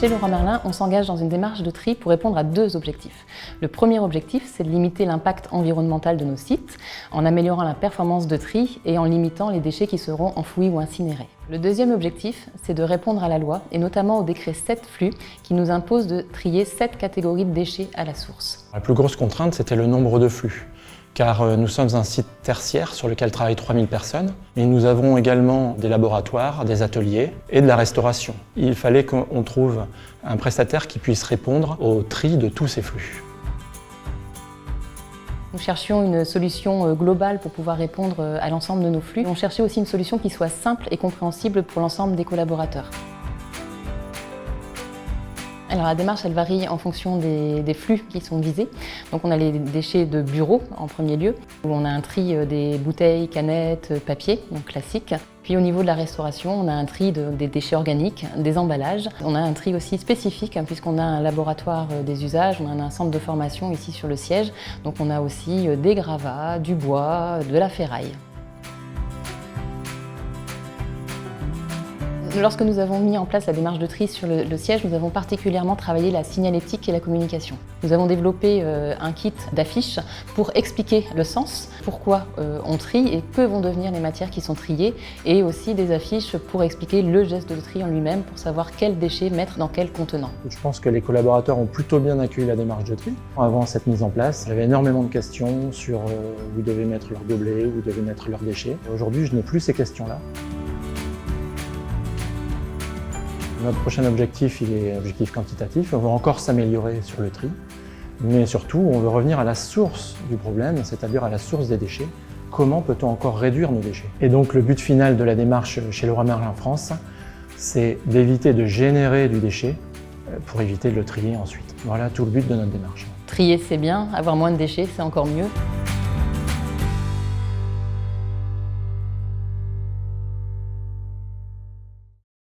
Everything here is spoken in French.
Chez Leroy Merlin, on s'engage dans une démarche de tri pour répondre à deux objectifs. Le premier objectif, c'est de limiter l'impact environnemental de nos sites en améliorant la performance de tri et en limitant les déchets qui seront enfouis ou incinérés. Le deuxième objectif, c'est de répondre à la loi et notamment au décret 7 flux qui nous impose de trier 7 catégories de déchets à la source. La plus grosse contrainte, c'était le nombre de flux. Car nous sommes un site tertiaire sur lequel travaillent 3000 personnes, mais nous avons également des laboratoires, des ateliers et de la restauration. Il fallait qu'on trouve un prestataire qui puisse répondre au tri de tous ces flux. Nous cherchions une solution globale pour pouvoir répondre à l'ensemble de nos flux. On cherchait aussi une solution qui soit simple et compréhensible pour l'ensemble des collaborateurs. Alors la démarche, elle varie en fonction des flux qui sont visés. Donc on a les déchets de bureau en premier lieu, où on a un tri des bouteilles, canettes, papier, donc classique. Puis au niveau de la restauration, on a un tri des déchets organiques, des emballages. On a un tri aussi spécifique, puisqu'on a un laboratoire des usages, on a un centre de formation ici sur le siège. Donc on a aussi des gravats, du bois, de la ferraille. Lorsque nous avons mis en place la démarche de tri sur le siège, nous avons particulièrement travaillé la signalétique et la communication. Nous avons développé un kit d'affiches pour expliquer le sens, pourquoi on trie et que vont devenir les matières qui sont triées, et aussi des affiches pour expliquer le geste de tri en lui-même, pour savoir quels déchets mettre dans quel contenant. Je pense que les collaborateurs ont plutôt bien accueilli la démarche de tri. Avant cette mise en place, j'avais énormément de questions sur où ils devaient mettre leurs gobelets, où ils devaient mettre leurs déchets. Aujourd'hui, je n'ai plus ces questions-là. Notre prochain objectif, il est objectif quantitatif. On va encore s'améliorer sur le tri, mais surtout, on veut revenir à la source du problème, c'est-à-dire à la source des déchets. Comment peut-on encore réduire nos déchets? Et donc, le but final de la démarche chez Leroy Merlin France, c'est d'éviter de générer du déchet pour éviter de le trier ensuite. Voilà tout le but de notre démarche. Trier, c'est bien, avoir moins de déchets, c'est encore mieux.